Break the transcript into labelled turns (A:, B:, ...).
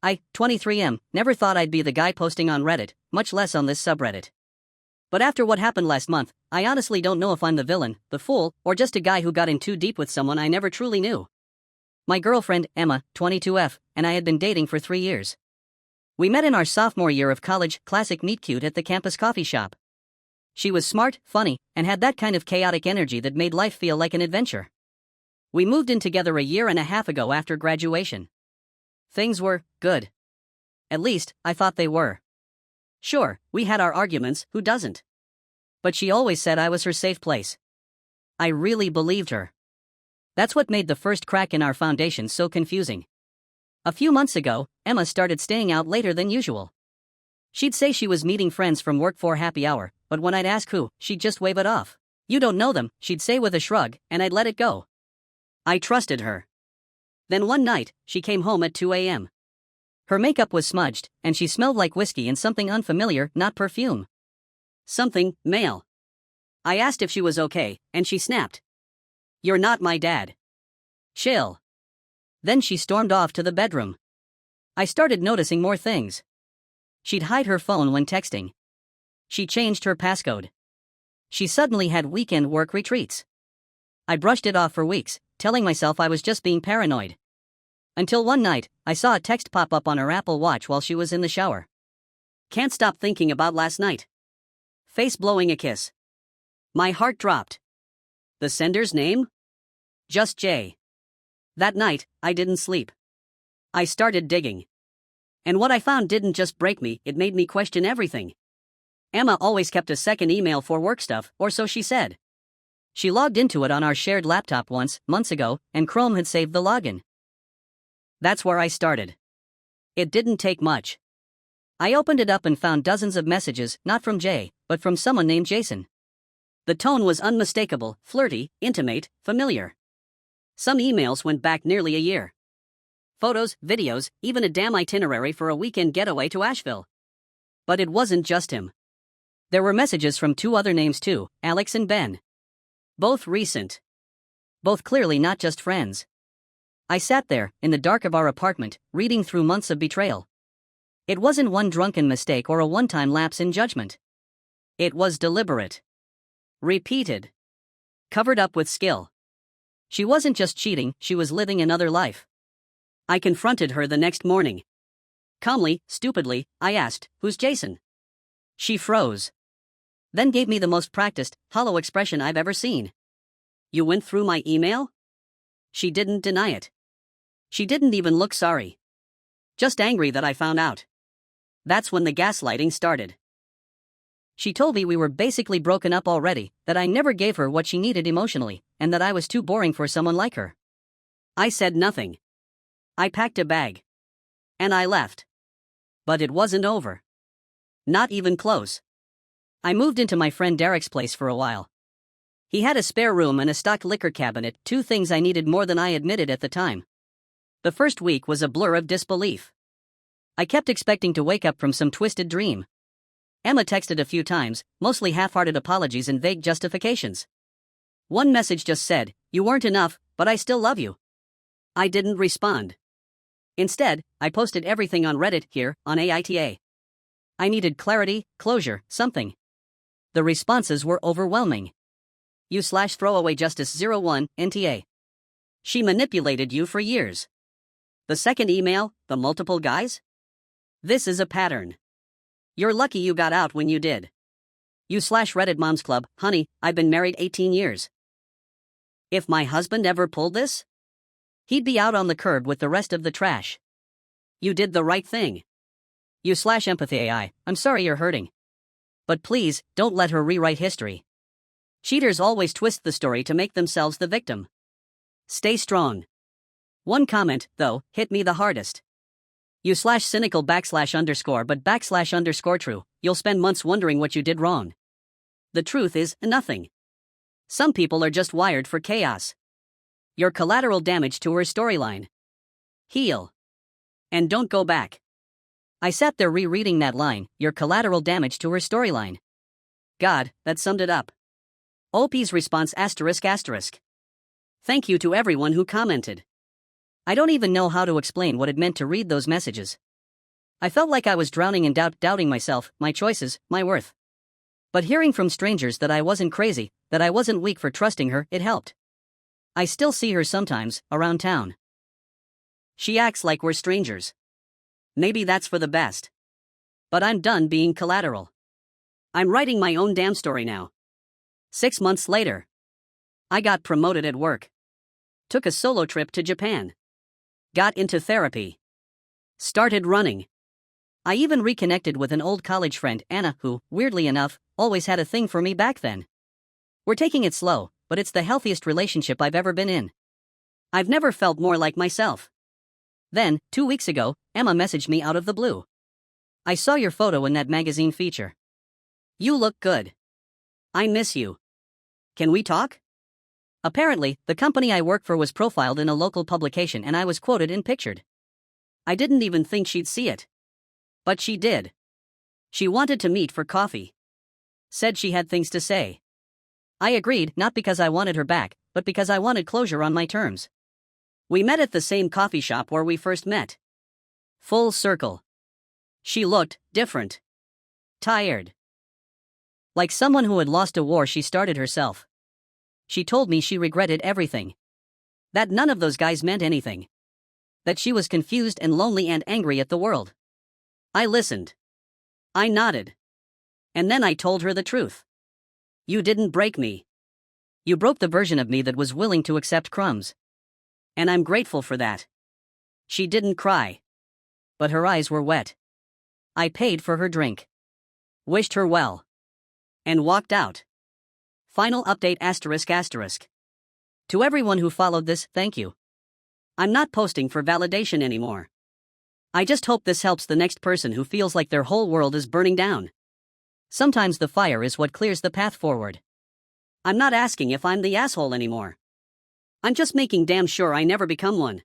A: I, 23M, never thought I'd be the guy posting on Reddit, much less on this subreddit. But after what happened last month, I honestly don't know if I'm the villain, the fool, or just a guy who got in too deep with someone I never truly knew. My girlfriend, Emma, 22F, and I had been dating for 3 years. We met in our sophomore year of college, classic meet cute at the campus coffee shop. She was smart, funny, and had that kind of chaotic energy that made life feel like an adventure. We moved in together a year and a half ago after graduation. Things were good. At least, I thought they were. Sure, we had our arguments, who doesn't? But she always said I was her safe place. I really believed her. That's what made the first crack in our foundation so confusing. A few months ago, Emma started staying out later than usual. She'd say she was meeting friends from work for happy hour, but when I'd ask who, she'd just wave it off. You don't know them, she'd say with a shrug, and I'd let it go. I trusted her. Then one night, she came home at 2 a.m. Her makeup was smudged, and she smelled like whiskey and something unfamiliar, not perfume. Something male. I asked if she was okay, and she snapped. You're not my dad. Chill. Then she stormed off to the bedroom. I started noticing more things. She'd hide her phone when texting. She changed her passcode. She suddenly had weekend work retreats. I brushed it off for weeks, telling myself I was just being paranoid. Until one night, I saw a text pop up on her Apple Watch while she was in the shower. Can't stop thinking about last night. Face blowing a kiss. My heart dropped. The sender's name? Just Jay. That night, I didn't sleep. I started digging. And what I found didn't just break me, it made me question everything. Emma always kept a second email for work stuff, or so she said. She logged into it on our shared laptop once, months ago, and Chrome had saved the login. That's where I started. It didn't take much. I opened it up and found dozens of messages, not from Jay, but from someone named Jason. The tone was unmistakable, flirty, intimate, familiar. Some emails went back nearly a year. Photos, videos, even a damn itinerary for a weekend getaway to Asheville. But it wasn't just him. There were messages from 2 other names too, Alex and Ben. Both recent. Both clearly not just friends. I sat there, in the dark of our apartment, reading through months of betrayal. It wasn't one drunken mistake or a one-time lapse in judgment. It was deliberate. Repeated. Covered up with skill. She wasn't just cheating, she was living another life. I confronted her the next morning. Calmly, stupidly, I asked, "Who's Jason?" She froze. Then gave me the most practiced, hollow expression I've ever seen. You went through my email? She didn't deny it. She didn't even look sorry. Just angry that I found out. That's when the gaslighting started. She told me we were basically broken up already, that I never gave her what she needed emotionally, and that I was too boring for someone like her. I said nothing. I packed a bag. And I left. But it wasn't over. Not even close. I moved into my friend Derek's place for a while. He had a spare room and a stocked liquor cabinet, 2 things I needed more than I admitted at the time. The first week was a blur of disbelief. I kept expecting to wake up from some twisted dream. Emma texted a few times, mostly half-hearted apologies and vague justifications. One message just said, "You weren't enough, but I still love you." I didn't respond. Instead, I posted everything on Reddit here, on AITA. I needed clarity, closure, something. The responses were overwhelming. You/throwaway justice 01, NTA. She manipulated you for years. The second email, the multiple guys? This is a pattern. You're lucky you got out when you did. You/Reddit Moms Club, honey, I've been married 18 years. If my husband ever pulled this, he'd be out on the curb with the rest of the trash. You did the right thing. You/empathy AI, I'm sorry you're hurting. But please, don't let her rewrite history. Cheaters always twist the story to make themselves the victim. Stay strong. One comment, though, hit me the hardest. You/cynical __ but _ true, you'll spend months wondering what you did wrong. The truth is, nothing. Some people are just wired for chaos. You're collateral damage to her storyline. Heal. And don't go back. I sat there rereading that line, you're collateral damage to her storyline. God, that summed it up. OP's response ***. Thank you to everyone who commented. I don't even know how to explain what it meant to read those messages. I felt like I was drowning in doubt, doubting myself, my choices, my worth. But hearing from strangers that I wasn't crazy, that I wasn't weak for trusting her, it helped. I still see her sometimes, around town. She acts like we're strangers. Maybe that's for the best. But I'm done being collateral. I'm writing my own damn story now. 6 months later. I got promoted at work. Took a solo trip to Japan. Got into therapy. Started running. I even reconnected with an old college friend, Anna, who, weirdly enough, always had a thing for me back then. We're taking it slow, but it's the healthiest relationship I've ever been in. I've never felt more like myself. Then, 2 weeks ago, Emma messaged me out of the blue. I saw your photo in that magazine feature. You look good. I miss you. Can we talk? Apparently, the company I work for was profiled in a local publication and I was quoted and pictured. I didn't even think she'd see it. But she did. She wanted to meet for coffee. Said she had things to say. I agreed, not because I wanted her back, but because I wanted closure on my terms. We met at the same coffee shop where we first met. Full circle. She looked different. Tired. Like someone who had lost a war she started herself. She told me she regretted everything. That none of those guys meant anything. That she was confused and lonely and angry at the world. I listened. I nodded. And then I told her the truth. You didn't break me. You broke the version of me that was willing to accept crumbs. And I'm grateful for that. She didn't cry. But her eyes were wet. I paid for her drink. Wished her well. And walked out. Final update ***. To everyone who followed this, thank you. I'm not posting for validation anymore. I just hope this helps the next person who feels like their whole world is burning down. Sometimes the fire is what clears the path forward. I'm not asking if I'm the asshole anymore. I'm just making damn sure I never become one.